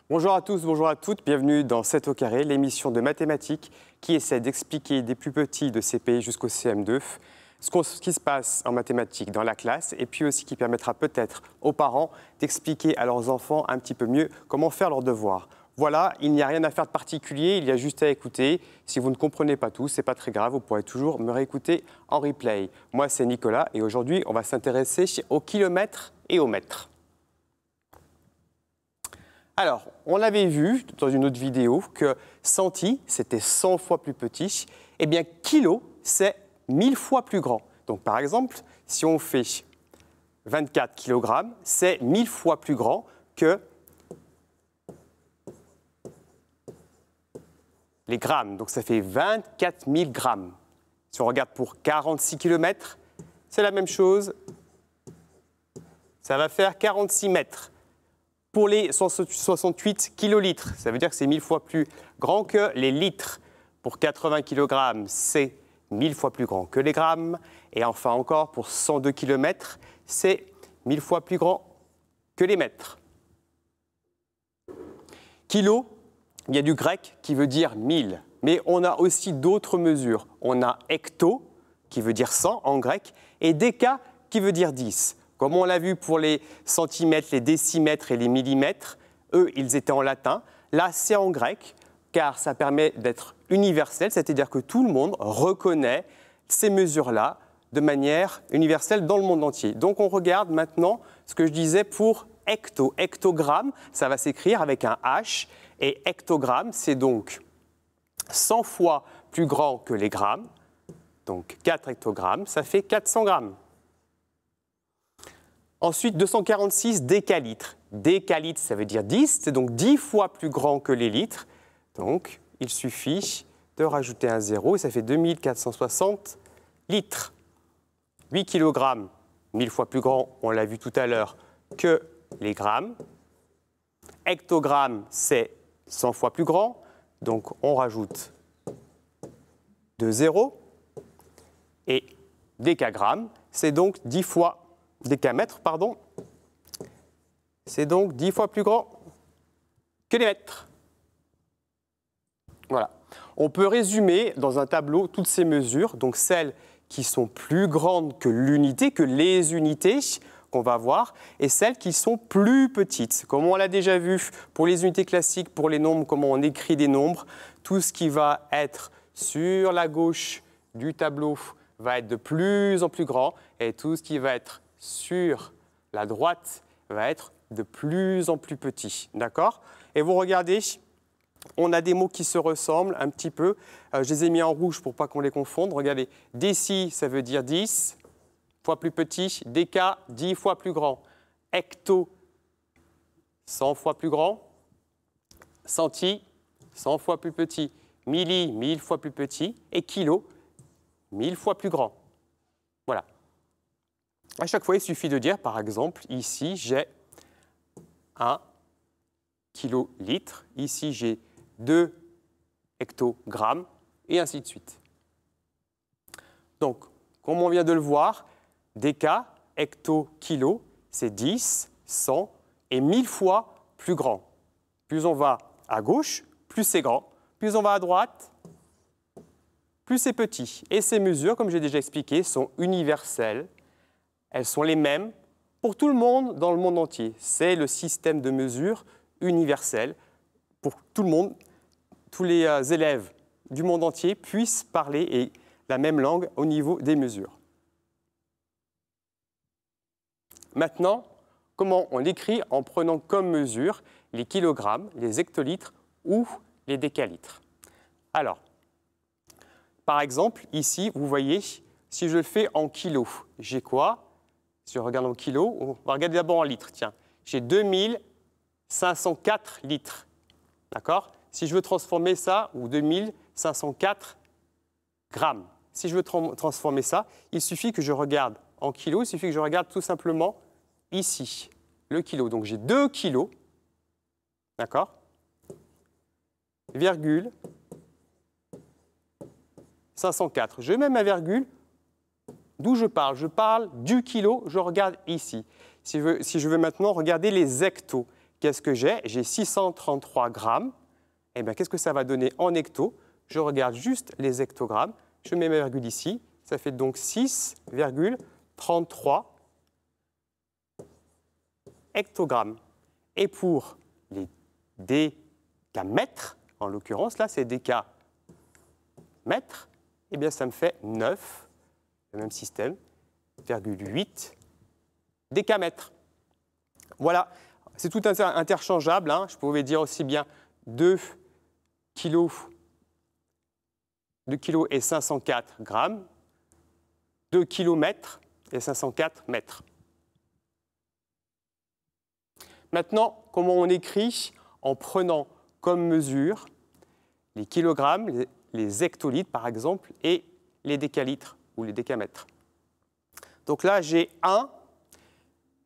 Bonjour à tous, bonjour à toutes, bienvenue dans 7 au carré, l'émission de mathématiques qui essaie d'expliquer des plus petits de CP jusqu'au CM2 ce qui se passe en mathématiques dans la classe et puis aussi qui permettra peut-être aux parents d'expliquer à leurs enfants un petit peu mieux comment faire leurs devoirs. Voilà, il n'y a rien à faire de particulier, il y a juste à écouter. Si vous ne comprenez pas tout, ce n'est pas très grave, vous pourrez toujours me réécouter en replay. Moi, c'est Nicolas et aujourd'hui, on va s'intéresser au kilomètre et au mètre. Alors, on avait vu dans une autre vidéo que centi, c'était 100 fois plus petit. Eh bien, kilo, c'est 1000 fois plus grand. Donc, par exemple, si on fait 24 kg, c'est 1000 fois plus grand que les grammes. Donc, ça fait 24 000 grammes. Si on regarde pour 46 km, c'est la même chose. Ça va faire 46 mètres. Pour les 68 kilolitres, ça veut dire que c'est 1000 fois plus grand que les litres. Pour 80 kg, c'est 1000 fois plus grand que les grammes. Et enfin encore, pour 102 km, c'est 1000 fois plus grand que les mètres. Kilo, il y a du grec qui veut dire 1000. Mais on a aussi d'autres mesures. On a hecto, qui veut dire 100 en grec, et déca, qui veut dire 10. Comme on l'a vu pour les centimètres, les décimètres et les millimètres, eux, ils étaient en latin. Là, c'est en grec, car ça permet d'être universel, c'est-à-dire que tout le monde reconnaît ces mesures-là de manière universelle dans le monde entier. Donc, on regarde maintenant ce que je disais pour hecto. Hectogramme, ça va s'écrire avec un H, et hectogramme, c'est donc 100 fois plus grand que les grammes. Donc, 4 hectogrammes, ça fait 400 grammes. Ensuite, 246 décalitres. Décalitres, ça veut dire 10, c'est donc 10 fois plus grand que les litres. Donc, il suffit de rajouter un zéro et ça fait 2460 litres. 8 kg, 1000 fois plus grand, on l'a vu tout à l'heure, que les grammes. Hectogramme, c'est 100 fois plus grand, donc on rajoute 2 zéros. Et décagramme, c'est donc 10 fois décamètre, pardon, c'est donc 10 fois plus grand que les mètres. Voilà. On peut résumer dans un tableau toutes ces mesures, donc celles qui sont plus grandes que l'unité, que les unités qu'on va voir, et celles qui sont plus petites. Comme on l'a déjà vu pour les unités classiques, pour les nombres, comment on écrit des nombres, tout ce qui va être sur la gauche du tableau va être de plus en plus grand, et tout ce qui va être sur la droite va être de plus en plus petit. D'accord? Et vous regardez, on a des mots qui se ressemblent un petit peu. Je les ai mis en rouge pour pas qu'on les confonde. Regardez, déci, ça veut dire 10 fois plus petit. Déca, 10 fois plus grand. Hecto, 100 fois plus grand. Centi, 100 fois plus petit. Milli, 1000 fois plus petit. Et kilo, 1000 fois plus grand. Voilà. À chaque fois, il suffit de dire, par exemple, ici, j'ai 1 kilolitre. Ici, j'ai 2 hectogrammes, et ainsi de suite. Donc, comme on vient de le voir, déca, hecto, kilo, c'est 10, 100 et 1000 fois plus grand. Plus on va à gauche, plus c'est grand. Plus on va à droite, plus c'est petit. Et ces mesures, comme j'ai déjà expliqué, sont universelles. Elles sont les mêmes pour tout le monde dans le monde entier. C'est le système de mesure universel pour tout le monde. Tous les élèves du monde entier puissent parler la même langue au niveau des mesures. Maintenant, comment on l'écrit en prenant comme mesure les kilogrammes, les hectolitres ou les décalitres? Alors, par exemple, ici, vous voyez, si je le fais en kilos, j'ai quoi? Si je regarde en kilos, on va regarder d'abord en litres. Tiens, j'ai 2504 litres. D'accord? Si je veux transformer ça, ou 2504 grammes, si je veux transformer ça, il suffit que je regarde en kilos, il suffit que je regarde tout simplement ici, le kilo. Donc j'ai 2 kilos, d'accord? Virgule 504. Je mets ma virgule. D'où je parle du kilo, je regarde ici. Si je veux maintenant regarder les hectos. qu'est-ce que j'ai? J'ai 633 grammes. Eh bien, qu'est-ce que ça va donner en hecto? Je regarde juste les hectogrammes. Je mets ma virgule ici. Ça fait donc 6,33 hectogrammes. Et pour les décamètres, en l'occurrence, là, c'est décamètres, eh bien, ça me fait 9, le même système, 8 décamètres. Voilà, c'est tout interchangeable. Hein. Je pouvais dire aussi bien 2 kg et 504 grammes, 2 km et 504 mètres. Maintenant, comment on écrit en prenant comme mesure les kilogrammes, les hectolitres par exemple, et les décalitres ou les décamètres. Donc là, j'ai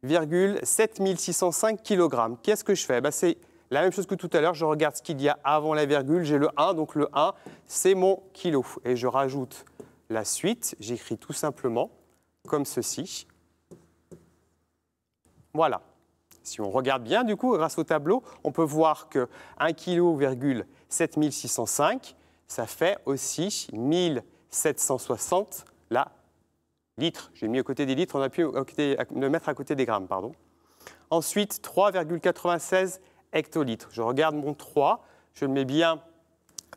1,7605 kg. Qu'est-ce que je fais? C'est la même chose que tout à l'heure. Je regarde ce qu'il y a avant la virgule. J'ai le 1, donc le 1, c'est mon kilo. Et je rajoute la suite. J'écris tout simplement comme ceci. Voilà. Si on regarde bien, du coup, grâce au tableau, on peut voir que 1 kg, 7605, ça fait aussi 1760 litres. J'ai mis à côté des litres, on a pu le mettre à côté des grammes, pardon. Ensuite, 3,96 hectolitres. Je regarde mon 3, je le mets bien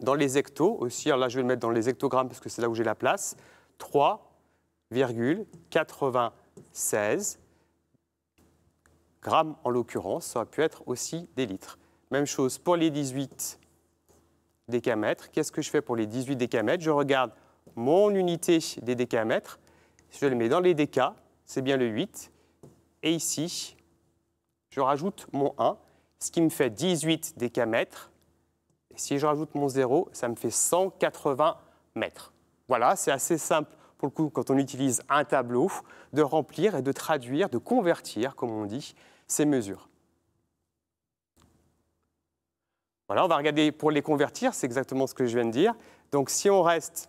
dans les hectos aussi. Alors là, je vais le mettre dans les hectogrammes parce que c'est là où j'ai la place. 3,96 grammes en l'occurrence, ça aurait pu être aussi des litres. Même chose pour les 18 décamètres. Qu'est-ce que je fais pour les 18 décamètres? Je regarde mon unité des décamètres, je le mets dans les décas, c'est bien le 8. Et ici, je rajoute mon 1, ce qui me fait 18 décamètres. Et si je rajoute mon 0, ça me fait 180 mètres. Voilà, c'est assez simple pour le coup, quand on utilise un tableau, de remplir et de traduire, de convertir, comme on dit, ces mesures. Voilà, on va regarder pour les convertir, c'est exactement ce que je viens de dire. Donc si on reste,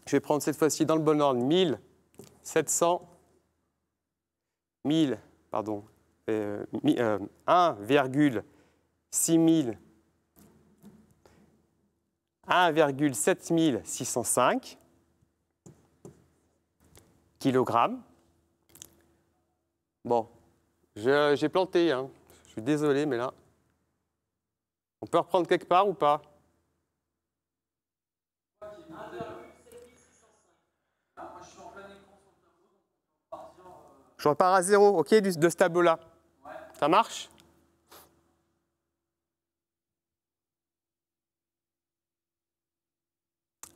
je vais prendre cette fois-ci dans le bon ordre, 1,7605 kilogrammes. Bon, j'ai planté, hein. Je suis désolé, mais là, on peut reprendre quelque part ou pas? Je repars à 0, ok, de ce tableau-là. Ouais. Ça marche?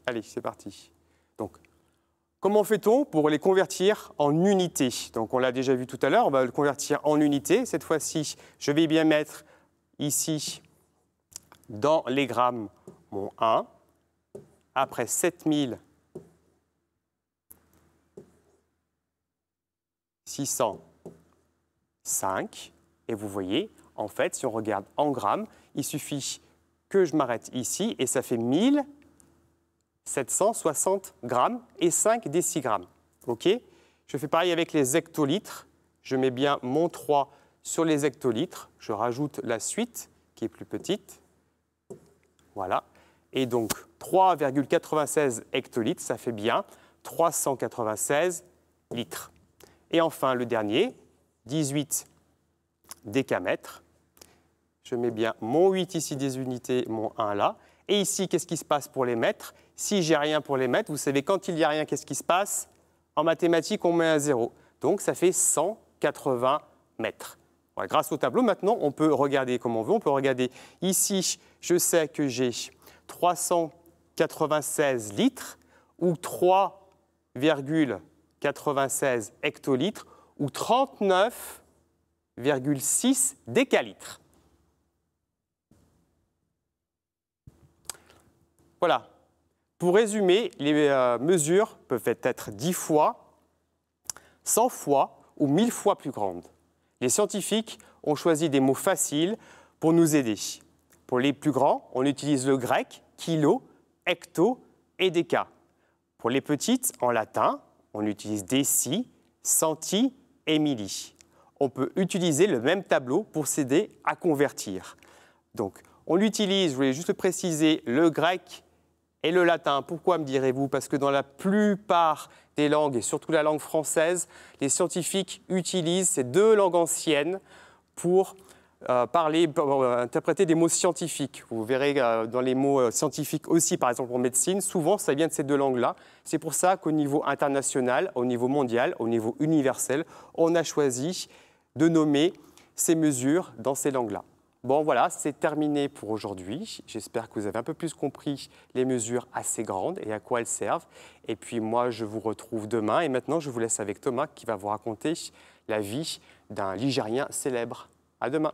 Allez, c'est parti. Donc, comment fait-on pour les convertir en unités? Donc, on l'a déjà vu tout à l'heure, on va le convertir en unités. Cette fois-ci, je vais bien mettre ici, dans les grammes, mon 1. Après 7605. Et vous voyez, en fait, si on regarde en grammes, il suffit que je m'arrête ici et ça fait 1760 grammes et 5 décigrammes. OK? Je fais pareil avec les hectolitres. Je mets bien mon 3 sur les hectolitres. Je rajoute la suite qui est plus petite. Voilà. Et donc, 3,96 hectolitres, ça fait bien 396 litres. Et enfin, le dernier, 18 décamètres. Je mets bien mon 8 ici des unités, mon 1 là. Et ici, qu'est-ce qui se passe pour les mètres? Si j'ai rien pour les mètres, vous savez, quand il n'y a rien, qu'est-ce qui se passe? En mathématiques, on met un 0. Donc, ça fait 180 mètres. Voilà, grâce au tableau, maintenant, on peut regarder comme on veut. On peut regarder ici, je sais que j'ai 396 litres ou 3,96 hectolitres ou 39,6 décalitres. Voilà. Pour résumer, les mesures peuvent être 10 fois, 100 fois ou 1000 fois plus grandes. Les scientifiques ont choisi des mots faciles pour nous aider. Pour les plus grands, on utilise le grec, kilo, hecto et déca. Pour les petites, en latin, on utilise déci, centi et milli. on peut utiliser le même tableau pour s'aider à convertir. Donc, on l'utilise, je voulais juste le préciser, le grec et le latin. Pourquoi, me direz-vous? Parce que dans la plupart des langues, et surtout la langue française, les scientifiques utilisent ces deux langues anciennes pour interpréter des mots scientifiques. Vous verrez dans les mots scientifiques aussi, par exemple en médecine, souvent ça vient de ces deux langues-là. C'est pour ça qu'au niveau international, au niveau mondial, au niveau universel, on a choisi de nommer ces mesures dans ces langues-là. Bon voilà, c'est terminé pour aujourd'hui. J'espère que vous avez un peu plus compris les mesures assez grandes et à quoi elles servent. Et puis moi, je vous retrouve demain. Et maintenant, je vous laisse avec Thomas qui va vous raconter la vie d'un Ligérien célèbre. À demain.